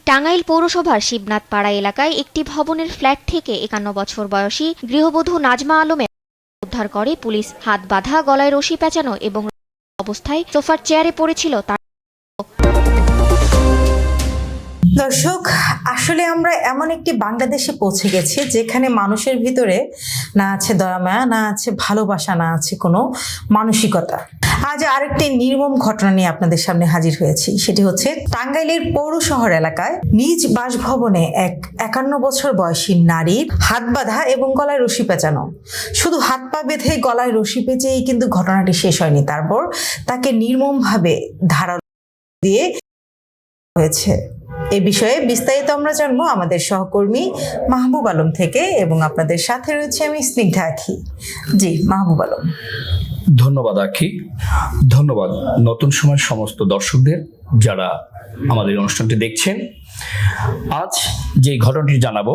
টাঙ্গাইল পৌরসভার শিবনাথ পাড়া এলাকায় একটি ভবনের ফ্ল্যাট থেকে ৫১ বছর বয়সী গৃহবধূ নাজমা আলমের উদ্ধার করে পুলিশ। হাত বাঁধা, গলায় রশি পেঁচানো এবং অবস্থায় সোফার চেয়ারে পড়েছিল তার। দর্শক, আসলে আমরা এমন একটি বাংলাদেশে পৌঁছে গেছি যেখানে মানুষের ভিতরে না আছে দয়া মায়া, না আছে ভালোবাসা, না আছে কোনো মানসিকতা। আজ আরেকটি নির্মম ঘটনা নিয়ে আপনাদের সামনে হাজির হয়েছি। সেটি হচ্ছে টাঙ্গাইলের পৌর শহর এলাকায় নিজ বাসভবনে এক ৫১ বছর বয়সী নারীর হাত বাঁধা এবং গলায় রশি পেঁচানো। শুধু হাত পা বেঁধে গলায় রশি পেঁচেই কিন্তু ঘটনাটি শেষ হয়নি, তারপর তাকে নির্মমভাবে ধারালো দিয়ে হয়েছে। এ বিষয়ে বিস্তারিত আমরা জানবো আমাদের সহকর্মী মাহবুব আলম থেকে, এবং আপনাদের সাথে রয়েছে আমি স্নিগ্ধা আখি। জি মাহবুব আলম। ধন্যবাদ আখি, ধন্যবাদ নতুন সময়ের সমস্ত দর্শকদের যারা আমাদের অনুষ্ঠানটি দেখছেন। আজ যে ঘটনাটি জানাবো,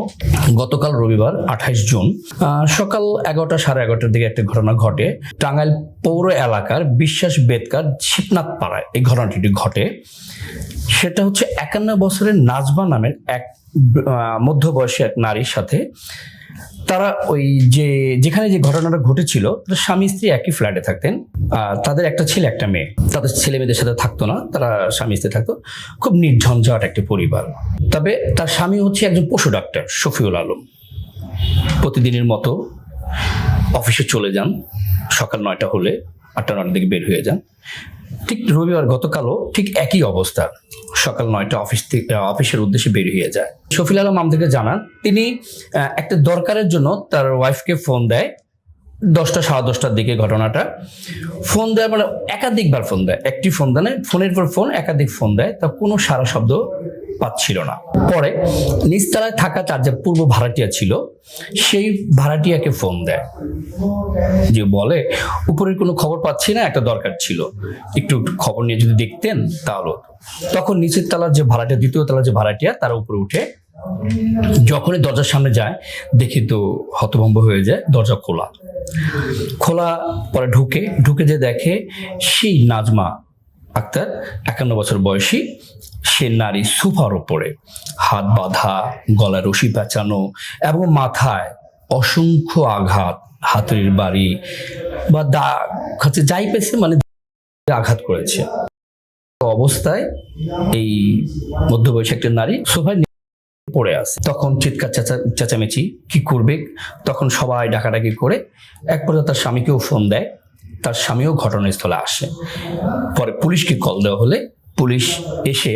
গতকাল রবিবার ২৮ জুন সকাল ১১টা সাড়ে ১১টার দিকে একটা ঘটনা ঘটে টাঙ্গাইল পৌর এলাকার বিশ্বাস বেদকার শিবনাথ পাড়ায়। এই ঘটনাটি ঘটে, সেটা হচ্ছে ৫১ বছরের নাজমা নামের এক মধ্যবয়সী এক নারীর সাথে। তারা ওই যেখানে যে ঘটনাটা ঘটেছিল, স্বামী স্ত্রী একই ফ্ল্যাটে থাকতেন। তাদের একটা ছেলে একটা মেয়ে, তাদের ছেলে মেয়েদের সাথে থাকতো না, তারা স্বামী স্ত্রী থাকতো। খুব নির্ঝঞ্ঝাট একটি পরিবার। তবে তার স্বামী হচ্ছে একজন পশু ডাক্তার শফিউল আলম। প্রতিদিনের মতো অফিসে চলে যান, সকাল ৯টা হলে ৮টা ৯টার দিকে বের হয়ে যান। ঠিক রবিবার গতকালও ঠিক একই অবস্থা, সকাল ৯টা অফিসের উদ্দেশ্যে বের হয়ে যায়। শফিউল আলম আমাদেরকে জানান তিনি একটা দরকারের জন্য তার ওয়াইফকে ফোন দেয় ১০টা সাড়ে ১০টার দিকে। ঘটনাটা ফোন দেয় মানে একাধিকবার ফোন দেয়, একটি ফোন দেয় না, ফোনের পর ফোন একাধিক ফোন দেয়, তা কোনো সারা শব্দ পাচ্ছিল না। পরে নিচতলায় থাকা তার যে পূর্ব ভাড়াটিয়া ছিল, সেই ভাড়াটিয়াকে ফোন দেয়, যে বলে উপরের কোনো খবর পাচ্ছি না, একটা দরকার ছিল, একটু খবর নিয়ে যদি দেখতেন তাহলে। তখন নিচের তলার যে ভাড়াটিয়া, দ্বিতীয় তলার যে ভাড়াটিয়া, তারা উপরে উঠে যখনই দরজার সামনে যায় দেখি তো হতভম্ব হয়ে যায়। দরজা খোলা পরে ঢুকে যে দেখে সেই নাজমা আক্তার ৫১ বছর বয়সী সে নারী সোফার উপরে হাত বাঁধা, গলায় রশি পেঁচানো এবং মাথায় অসংখ্য আঘাত, হাতুড়ির বাড়ি বা দাগ হচ্ছে যাই পেয়েছে মানে আঘাত করেছে। অবস্থায় এই মধ্যবয়সী একটা নারী সোফায় পড়ে আছে। তখন চিৎকার চেঁচামেচি, কি করবে, তখন সবাই ডাকাডাকি করে এক পর্যায়ে তার স্বামীকেও ফোন দেয়। তার স্বামীও ঘটনাস্থলে আসে। পরে পুলিশকে কল দেওয়া হলে পুলিশ এসে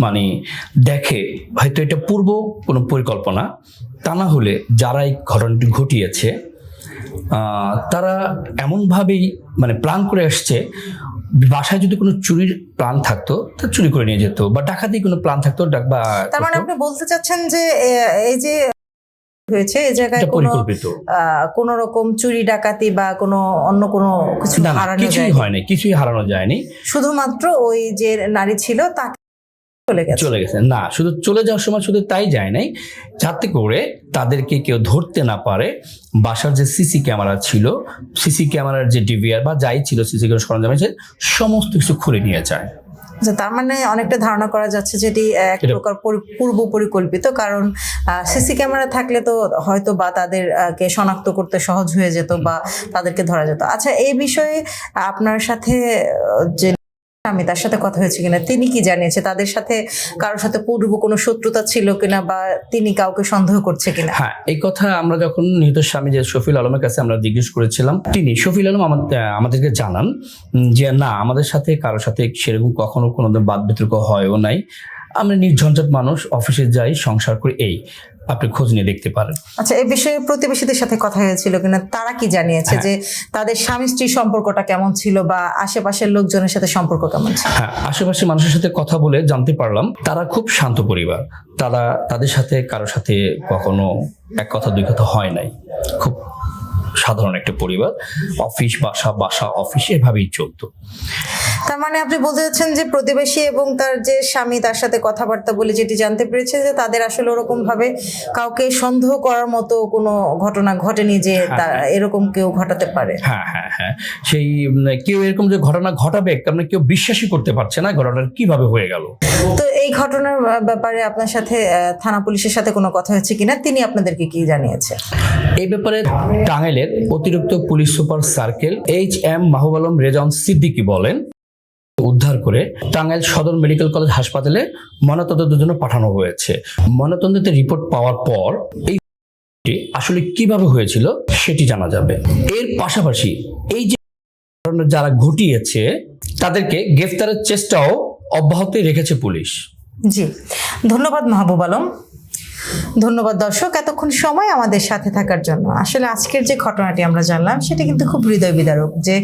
মানে দেখে হয়তো এটা পূর্ব কোনো পরিকল্পনা, তা না হলে যারা এই ঘটনাটি ঘটিয়েছে তারা এমনভাবেই মানে প্ল্যান করে আসছে, বাসায় যদি কোনো চুরির প্ল্যান থাকতো তা চুরি করে নিয়ে যেত, বা ডাকাতি কোনো প্ল্যান থাকতো বা। তার মানে আপনি বলতে চাচ্ছেন যে এই যে হয়েছে এই জায়গায় কোন রকম চুরি ডাকাতি বা কোনো অন্য কোনো কিছু কিছুই হয়নি, কিছুই হারানো যায়নি। শুধুমাত্র ওই যে নারী ছিল তাকে চলে গেছে না, শুধু চলে যাওয়ার সময় শুধু তাই যায় নাই, যাতে করে তাদেরকে কেউ ধরতে না পারে। বাসার যে সিসি ক্যামেরা ছিল, সিসি ক্যামেরার যে ডিভিআর বা যাই ছিল সিসি ক্যামেরা সরঞ্জাম আছে, সমস্ত কিছু খুলে নিয়ে যায়। তার মানে অনেকটা ধারণা করা যাচ্ছে যেটি এক প্রকার পূর্ব পরিকল্পিত, কারণ সিসি ক্যামেরা থাকলে তো হয়তো বা তাদেরকে শনাক্ত করতে সহজ হয়ে যেত বা তাদেরকে ধরা যেত। আচ্ছা, এই বিষয়ে আপনার সাথে যে আমি তার সাথে কথা হয়েছে কিনা, তিনি কি জানিয়েছে, তাদের সাথে কারোর সাথে পূর্ব কোনো শত্রুতা ছিল কিনা বা তিনি কাউকে সন্দেহ করছে কিনা? হ্যাঁ, এই কথা আমরা যখন নিহত স্বামী যে শফিউল আলমের কাছে আমরা জিজ্ঞেস করেছিলাম, তিনি শফিউল আলম আমাদেরকে জানান যে না, আমাদের সাথে কারোর সাথে সেরকম কখনো কোনো বাদ বিতর্ক হয়ও নাই, আমরা নির্ঝঞ্ঝাট মানুষ, অফিসে যাই, সংসার করি, এই আপনি খোঁজ নিয়ে দেখতে পারেন। আচ্ছা, এই বিষয়ে প্রতিবেশীদের সাথে কথা হয়েছিল কিনা, তারা কি জানিয়েছে যে তাদের স্বামী স্ত্রীর সম্পর্কটা কেমন ছিল বা আশেপাশের লোকজনের সাথে সম্পর্ক কেমন ছিল? হ্যাঁ, আশেপাশের মানুষের সাথে কথা বলে জানতে পারলাম তারা খুব শান্ত পরিবার। তাদের সাথে কারোর সাথে কখনো এক কথা দুই কথা হয় নাই, খুব সাধারণ একটা পরিবার, অফিস বাসা বাসা অফিস এভাবেই চলতো। তার মানে আপনি বলতে চাচ্ছেন যে প্রতিবেশী এবং তার যে স্বামী তার সাথে কথাবার্তা বলে যেটি জানতে পেরেছে যে তাদের আসলে ওরকম ভাবে কাউকে সন্দেহ করার মতো কোনো ঘটনা ঘটেনি যে তারা এরকম কেউ ঘটাতে পারে। হ্যাঁ হ্যাঁ হ্যাঁ, সেই কেউ এরকম যে ঘটনা ঘটাবে কারণ কেউ বিশ্বাসই করতে পারছে না ঘটনাটা কিভাবে হয়ে গেল। তো এই ঘটনার ব্যাপারে আপনার সাথে থানা পুলিশের সাথে কোনো কথা হয়েছে কিনা, তিনি আপনাদেরকে কি জানিয়েছে? এই ব্যাপারে টাঙ্গাইলের অতিরিক্ত police super circle HM Mahbub Alam রেজাউন Siddiqui বলেন, উদ্ধার করে টাঙ্গাইল সদর মেডিকেল কলেজ হাসপাতালে ময়নাতদন্তের জন্য পাঠানো হয়েছে। ময়নাতদন্তের রিপোর্ট পাওয়ার পর এই আসলে কিভাবে হয়েছিল সেটি জানা যাবে। এর পাশাপাশি এই যে যারা ঘটিয়েছে তাদেরকে গ্রেফতারের চেষ্টাও অব্যাহত রেখেছে পুলিশ। জি, ধন্যবাদ মাহবুব আলম। ধন্যবাদ দর্শক এতক্ষণ সময় আমাদের সাথে থাকার জন্য। আসলে আজকের যে ঘটনাটি আমরা জানলাম সেটা কিন্তু খুব হৃদয় বিদারক, যে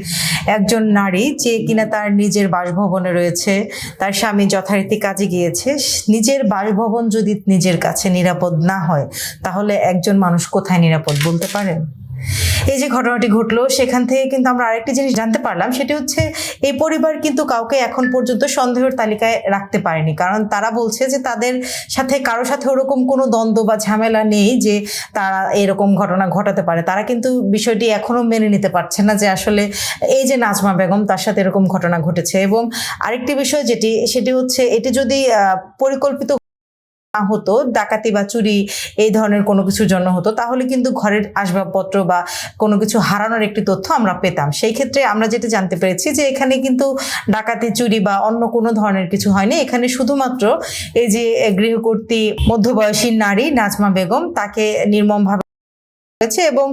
একজন নারী যে কিনা তার নিজের বাসভবনে রয়েছে, তার স্বামী যথারীতি কাজে গিয়েছে, নিজের বাসভবন যদি নিজের কাছে নিরাপদ না হয় তাহলে একজন মানুষ কোথায় নিরাপদ বলতে পারেন? এই যে ঘটনাটি ঘটলো সেখান থেকে কিন্তু আমরা আরেকটি জিনিস জানতে পারলাম, সেটি হচ্ছে এই পরিবার কিন্তু কাউকে এখন পর্যন্ত সন্দেহের তালিকায় রাখতে পারেনি, কারণ তারা বলছে যে তাদের সাথে কারোর সাথে ওরকম কোনো দ্বন্দ্ব বা ঝামেলা নেই যে তারা এরকম ঘটনা ঘটাতে পারে। তারা কিন্তু বিষয়টি এখনো মেনে নিতে পারছে না যে আসলে এই যে নাজমা বেগম তার সাথে এরকম ঘটনা ঘটেছে। এবং আরেকটি বিষয় সেটি হচ্ছে এটি যদি পরিকল্পিত না হতো, ডাকাতি বা চুরি এই ধরনের কোনো কিছুর জন্য হতো, তাহলে কিন্তু ঘরের আসবাবপত্র বা কোনো কিছু হারানোর একটি তথ্য আমরা পেতাম। সেই ক্ষেত্রে আমরা যেটা জানতে পেরেছি যে এখানে কিন্তু ডাকাতি চুরি বা অন্য কোনো ধরনের কিছু হয়নি। এখানে শুধুমাত্র এই যে গৃহকর্ত্রী মধ্যবয়সী নারী নাজমা বেগম তাকে নির্মমভাবে হয়েছে এবং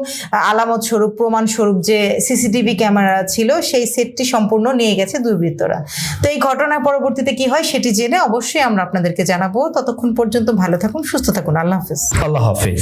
আলামত স্বরূপ প্রমাণ স্বরূপ যে সিসিটিভি ক্যামেরা ছিল সেই সেটটি সম্পূর্ণ নিয়ে গেছে দুর্বৃত্তরা। তো এই ঘটনার পরবর্তীতে কি হয় সেটি জেনে অবশ্যই আমরা আপনাদেরকে জানাবো। ততক্ষণ পর্যন্ত ভালো থাকুন, সুস্থ থাকুন। আল্লাহ হাফেজ। আল্লাহ হাফেজ।